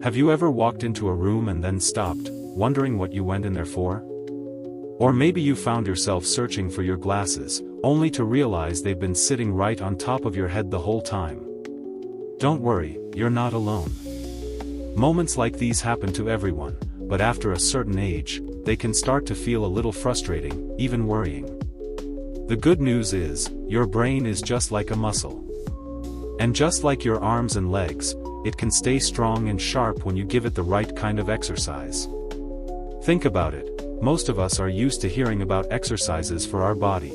Have you ever walked into a room and then stopped, wondering what you went in there for? Or maybe you found yourself searching for your glasses, only to realize they've been sitting right on top of your head the whole time. Don't worry, you're not alone. Moments like these happen to everyone, but after a certain age, they can start to feel a little frustrating, even worrying. The good news is, your brain is just like a muscle. And just like your arms and legs, it can stay strong and sharp when you give it the right kind of exercise. Think about it, most of us are used to hearing about exercises for our body.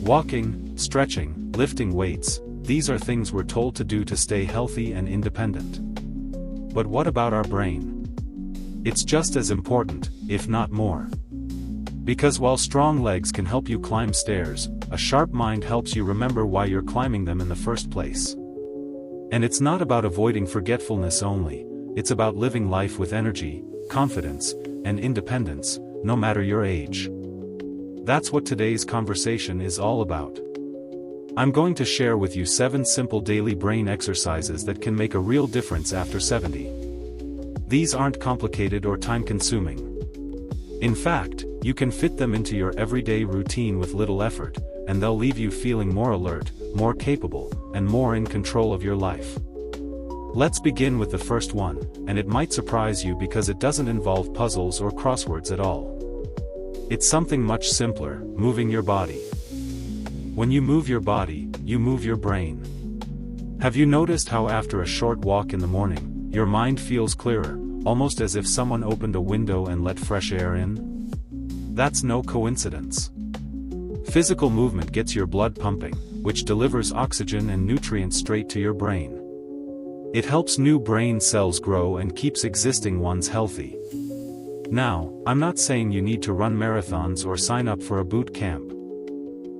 Walking, stretching, lifting weights, these are things we're told to do to stay healthy and independent. But what about our brain? It's just as important, if not more. Because while strong legs can help you climb stairs, a sharp mind helps you remember why you're climbing them in the first place. And it's not about avoiding forgetfulness only, it's about living life with energy, confidence, and independence, no matter your age. That's what today's conversation is all about. I'm going to share with you 7 simple daily brain exercises that can make a real difference after 70. These aren't complicated or time-consuming. In fact, you can fit them into your everyday routine with little effort, and they'll leave you feeling more alert, more capable, and more in control of your life. Let's begin with the first one, and it might surprise you because it doesn't involve puzzles or crosswords at all. It's something much simpler, moving your body. When you move your body, you move your brain. Have you noticed how after a short walk in the morning, your mind feels clearer, almost as if someone opened a window and let fresh air in? That's no coincidence. Physical movement gets your blood pumping, which delivers oxygen and nutrients straight to your brain. It helps new brain cells grow and keeps existing ones healthy. Now, I'm not saying you need to run marathons or sign up for a boot camp.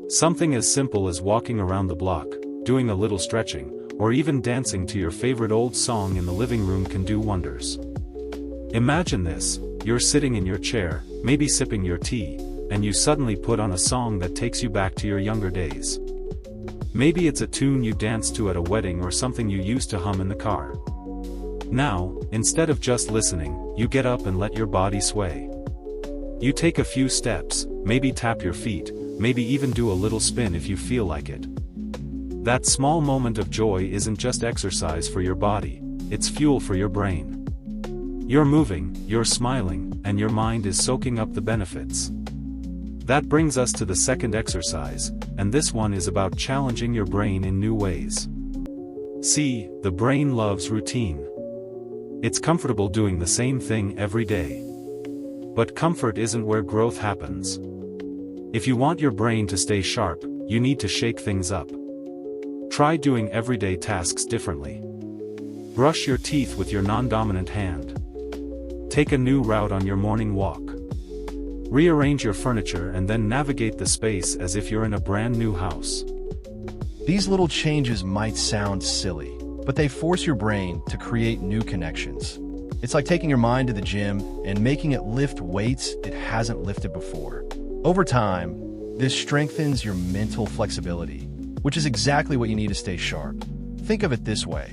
Something as simple as walking around the block, doing a little stretching, or even dancing to your favorite old song in the living room can do wonders. Imagine this, you're sitting in your chair, maybe sipping your tea, and you suddenly put on a song that takes you back to your younger days. Maybe it's a tune you danced to at a wedding or something you used to hum in the car. Now, instead of just listening, you get up and let your body sway. You take a few steps, maybe tap your feet, maybe even do a little spin if you feel like it. That small moment of joy isn't just exercise for your body, it's fuel for your brain. You're moving, you're smiling, and your mind is soaking up the benefits. That brings us to the second exercise, and this one is about challenging your brain in new ways. See, the brain loves routine. It's comfortable doing the same thing every day. But comfort isn't where growth happens. If you want your brain to stay sharp, you need to shake things up. Try doing everyday tasks differently. Brush your teeth with your non-dominant hand. Take a new route on your morning walk. Rearrange your furniture and then navigate the space as if you're in a brand new house. These little changes might sound silly, but they force your brain to create new connections. It's like taking your mind to the gym and making it lift weights it hasn't lifted before. Over time, this strengthens your mental flexibility, which is exactly what you need to stay sharp. Think of it this way.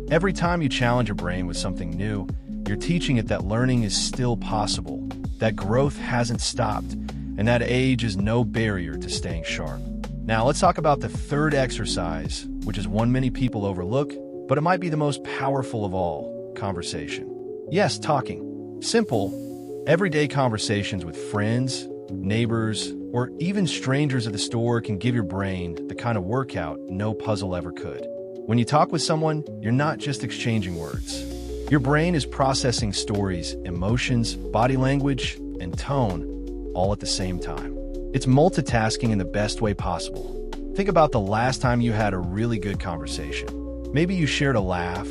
Every time you challenge your brain with something new, you're teaching it that learning is still possible, that growth hasn't stopped, and that age is no barrier to staying sharp. Now let's talk about the third exercise, which is one many people overlook, but it might be the most powerful of all: conversation. Yes, talking. Simple, everyday conversations with friends, neighbors, or even strangers at the store can give your brain the kind of workout no puzzle ever could. When you talk with someone, you're not just exchanging words. Your brain is processing stories, emotions, body language, and tone, all at the same time. It's multitasking in the best way possible. Think about the last time you had a really good conversation. Maybe you shared a laugh,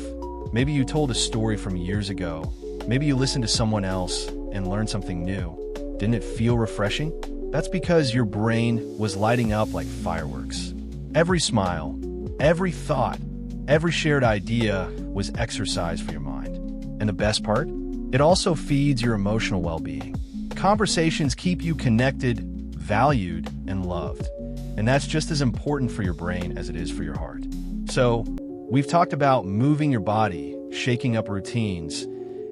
maybe you told a story from years ago, maybe you listened to someone else and learned something new. Didn't it feel refreshing? That's because your brain was lighting up like fireworks. Every smile, every thought, every shared idea was exercise for your mind. And the best part? It also feeds your emotional well-being. Conversations keep you connected, valued, and loved. And that's just as important for your brain as it is for your heart. So, we've talked about moving your body, shaking up routines,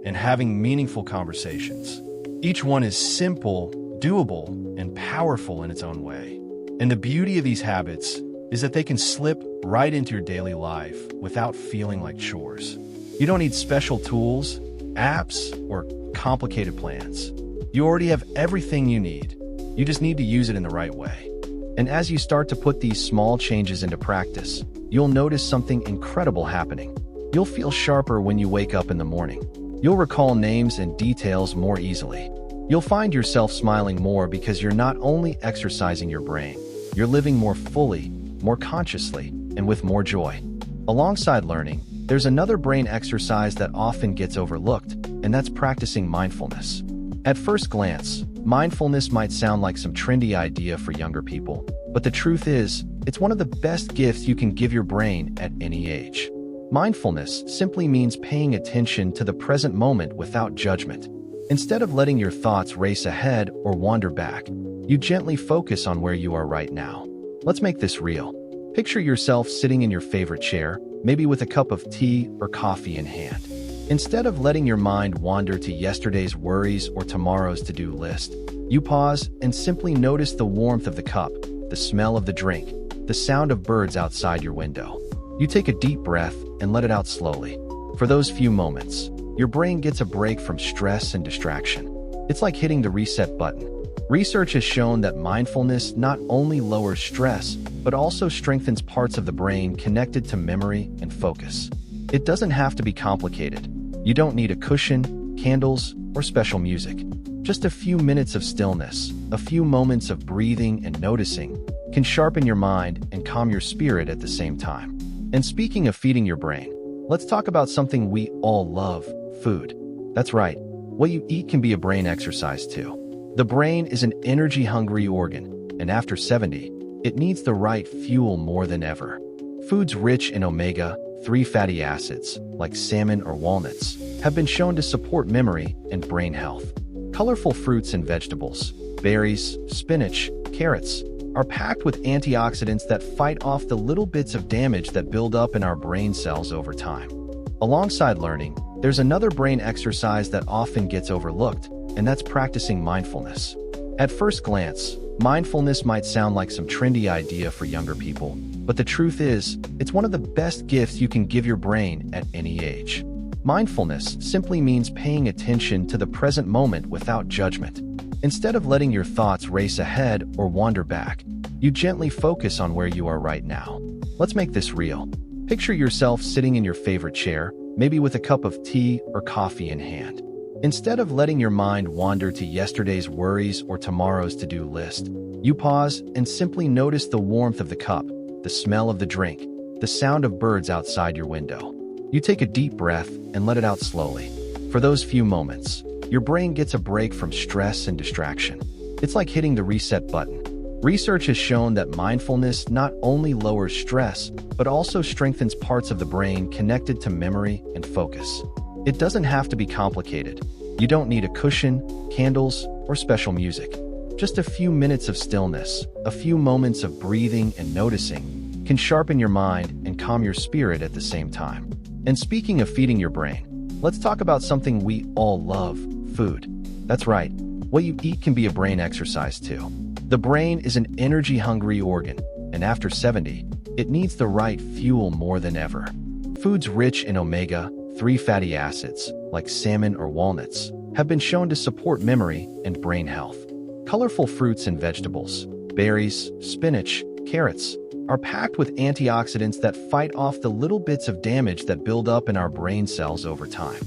and having meaningful conversations. Each one is simple, doable, and powerful in its own way. And the beauty of these habits is that they can slip right into your daily life without feeling like chores. You don't need special tools, apps, or complicated plans. You already have everything you need. You just need to use it in the right way. And as you start to put these small changes into practice, you'll notice something incredible happening. You'll feel sharper when you wake up in the morning. You'll recall names and details more easily. You'll find yourself smiling more because you're not only exercising your brain, you're living more fully, more consciously, and with more joy. Alongside learning, there's another brain exercise that often gets overlooked, and that's practicing mindfulness. At first glance, mindfulness might sound like some trendy idea for younger people, but the truth is, it's one of the best gifts you can give your brain at any age. Mindfulness simply means paying attention to the present moment without judgment. Instead of letting your thoughts race ahead or wander back, you gently focus on where you are right now. Let's make this real. Picture yourself sitting in your favorite chair, maybe with a cup of tea or coffee in hand. Instead of letting your mind wander to yesterday's worries or tomorrow's to-do list, you pause and simply notice the warmth of the cup, the smell of the drink, the sound of birds outside your window. You take a deep breath and let it out slowly. For those few moments, your brain gets a break from stress and distraction. It's like hitting the reset button. Research has shown that mindfulness not only lowers stress, but also strengthens parts of the brain connected to memory and focus. It doesn't have to be complicated. You don't need a cushion, candles, or special music. Just a few minutes of stillness, a few moments of breathing and noticing, can sharpen your mind and calm your spirit at the same time. And speaking of feeding your brain, let's talk about something we all love: food. That's right, what you eat can be a brain exercise too. The brain is an energy-hungry organ, and after 70, it needs the right fuel more than ever. Foods rich in omega-3 fatty acids, like salmon or walnuts, have been shown to support memory and brain health. Colorful fruits and vegetables, berries, spinach, carrots, are packed with antioxidants that fight off the little bits of damage that build up in our brain cells over time. Alongside learning, there's another brain exercise that often gets overlooked, and that's practicing mindfulness. At first glance, mindfulness might sound like some trendy idea for younger people, but the truth is, it's one of the best gifts you can give your brain at any age. Mindfulness simply means paying attention to the present moment without judgment. Instead of letting your thoughts race ahead or wander back, you gently focus on where you are right now. Let's make this real. Picture yourself sitting in your favorite chair, maybe with a cup of tea or coffee in hand. Instead of letting your mind wander to yesterday's worries or tomorrow's to-do list, you pause and simply notice the warmth of the cup, the smell of the drink, the sound of birds outside your window. You take a deep breath and let it out slowly. For those few moments, your brain gets a break from stress and distraction. It's like hitting the reset button. Research has shown that mindfulness not only lowers stress, but also strengthens parts of the brain connected to memory and focus. It doesn't have to be complicated. You don't need a cushion, candles, or special music. Just a few minutes of stillness, a few moments of breathing and noticing, can sharpen your mind and calm your spirit at the same time. And speaking of feeding your brain, let's talk about something we all love: food. That's right, what you eat can be a brain exercise too. The brain is an energy-hungry organ, and after 70, it needs the right fuel more than ever. Foods rich in omega-3 fatty acids, like salmon or walnuts, have been shown to support memory and brain health. Colorful fruits and vegetables, berries, spinach, carrots, are packed with antioxidants that fight off the little bits of damage that build up in our brain cells over time.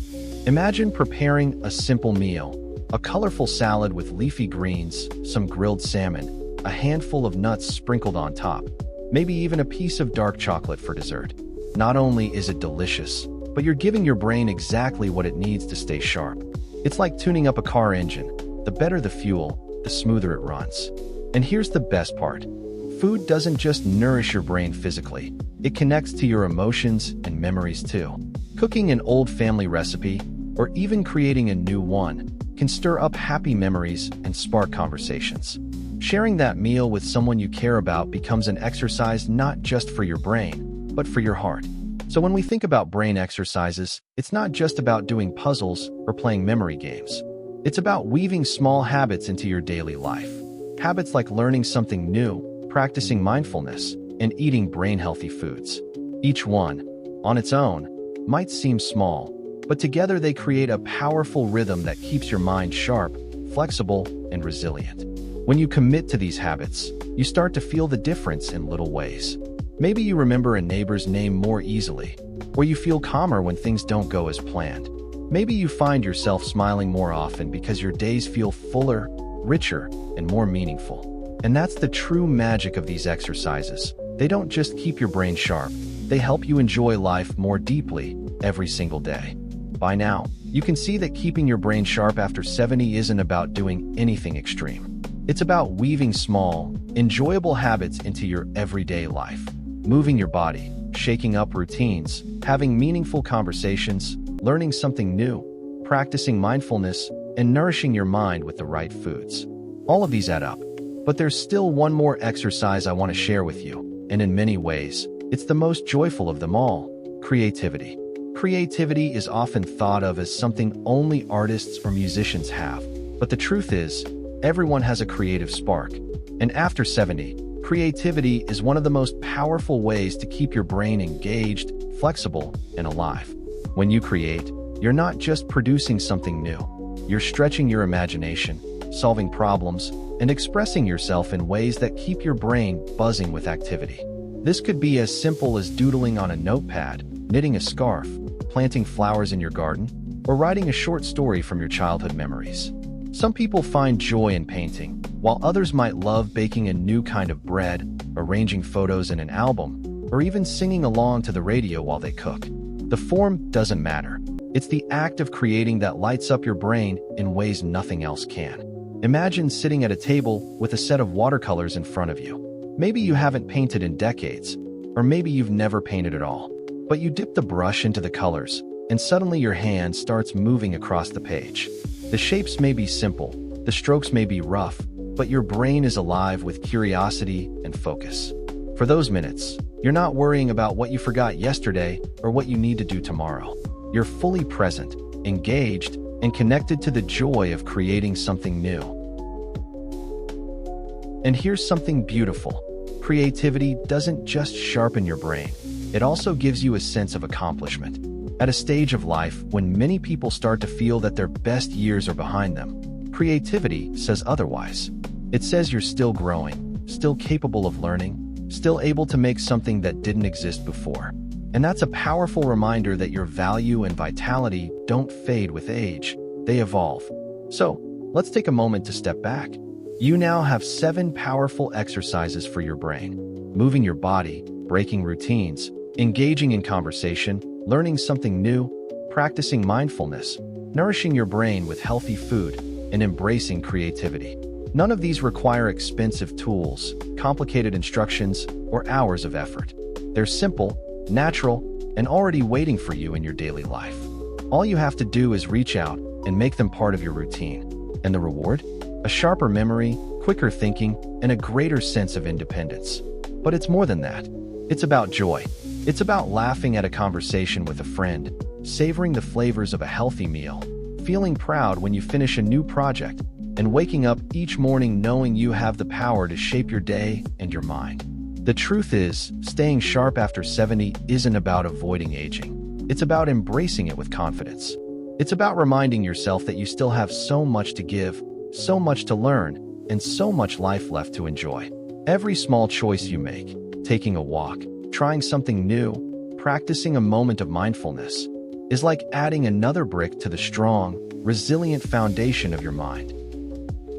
Imagine preparing a simple meal: a colorful salad with leafy greens, some grilled salmon, a handful of nuts sprinkled on top, maybe even a piece of dark chocolate for dessert. Not only is it delicious, but you're giving your brain exactly what it needs to stay sharp. It's like tuning up a car engine. The better the fuel, the smoother it runs. And here's the best part. Food doesn't just nourish your brain physically, it connects to your emotions and memories too. Cooking an old family recipe, or even creating a new one, can stir up happy memories and spark conversations. Sharing that meal with someone you care about becomes an exercise not just for your brain, but for your heart. So when we think about brain exercises, it's not just about doing puzzles or playing memory games. It's about weaving small habits into your daily life. Habits like learning something new, practicing mindfulness, and eating brain-healthy foods. Each one, on its own, might seem small, but together they create a powerful rhythm that keeps your mind sharp, flexible, and resilient. When you commit to these habits, you start to feel the difference in little ways. Maybe you remember a neighbor's name more easily, or you feel calmer when things don't go as planned. Maybe you find yourself smiling more often because your days feel fuller, richer, and more meaningful. And that's the true magic of these exercises. They don't just keep your brain sharp, they help you enjoy life more deeply every single day. By now, you can see that keeping your brain sharp after 70 isn't about doing anything extreme. It's about weaving small, enjoyable habits into your everyday life. Moving your body, shaking up routines, having meaningful conversations, learning something new, practicing mindfulness, and nourishing your mind with the right foods. All of these add up. But there's still one more exercise I want to share with you, and in many ways, it's the most joyful of them all: creativity. Creativity is often thought of as something only artists or musicians have, but the truth is, everyone has a creative spark. And after 70, creativity is one of the most powerful ways to keep your brain engaged, flexible, and alive. When you create, you're not just producing something new. You're stretching your imagination, solving problems, and expressing yourself in ways that keep your brain buzzing with activity. This could be as simple as doodling on a notepad, knitting a scarf, planting flowers in your garden, or writing a short story from your childhood memories. Some people find joy in painting, while others might love baking a new kind of bread, arranging photos in an album, or even singing along to the radio while they cook. The form doesn't matter. It's the act of creating that lights up your brain in ways nothing else can. Imagine sitting at a table with a set of watercolors in front of you. Maybe you haven't painted in decades, or maybe you've never painted at all. But you dip the brush into the colors, and suddenly your hand starts moving across the page. The shapes may be simple, the strokes may be rough, but your brain is alive with curiosity and focus. For those minutes, you're not worrying about what you forgot yesterday or what you need to do tomorrow. You're fully present, engaged, and connected to the joy of creating something new. And here's something beautiful. Creativity doesn't just sharpen your brain. It also gives you a sense of accomplishment. At a stage of life when many people start to feel that their best years are behind them, creativity says otherwise. It says you're still growing, still capable of learning, still able to make something that didn't exist before. And that's a powerful reminder that your value and vitality don't fade with age, they evolve. So, let's take a moment to step back. You now have 7 powerful exercises for your brain: moving your body, breaking routines, engaging in conversation, learning something new, practicing mindfulness, nourishing your brain with healthy food, and embracing creativity. None of these require expensive tools, complicated instructions, or hours of effort. They're simple, natural, and already waiting for you in your daily life. All you have to do is reach out and make them part of your routine. And the reward? A sharper memory, quicker thinking, and a greater sense of independence. But it's more than that. It's about joy. It's about laughing at a conversation with a friend, savoring the flavors of a healthy meal, feeling proud when you finish a new project, and waking up each morning knowing you have the power to shape your day and your mind. The truth is, staying sharp after 70 isn't about avoiding aging. It's about embracing it with confidence. It's about reminding yourself that you still have so much to give, so much to learn, and so much life left to enjoy. Every small choice you make, taking a walk, trying something new, practicing a moment of mindfulness, is like adding another brick to the strong, resilient foundation of your mind.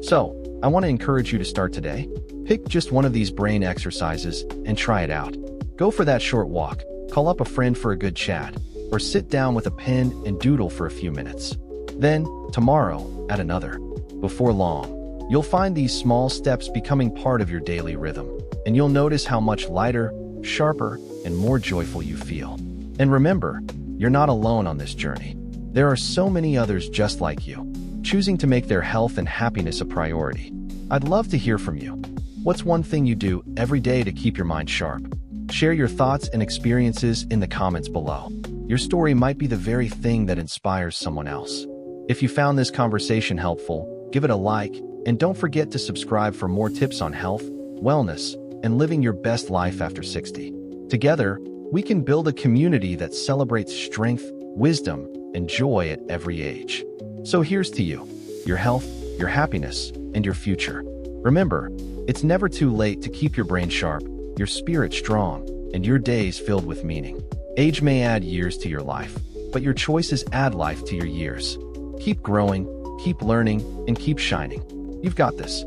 So, I want to encourage you to start today. Pick just one of these brain exercises and try it out. Go for that short walk, call up a friend for a good chat, or sit down with a pen and doodle for a few minutes. Then, tomorrow, add another. Before long, you'll find these small steps becoming part of your daily rhythm, and you'll notice how much lighter, sharper, and more joyful you feel. And remember, you're not alone on this journey. There are so many others just like you, choosing to make their health and happiness a priority. I'd love to hear from you. What's one thing you do every day to keep your mind sharp? Share your thoughts and experiences in the comments below. Your story might be the very thing that inspires someone else. If you found this conversation helpful, give it a like, and don't forget to subscribe for more tips on health, wellness, and living your best life after 60. Together, we can build a community that celebrates strength, wisdom, and joy at every age. So here's to you, your health, your happiness, and your future. Remember, it's never too late to keep your brain sharp, your spirit strong, and your days filled with meaning. Age may add years to your life, but your choices add life to your years. Keep growing, keep learning, and keep shining. You've got this.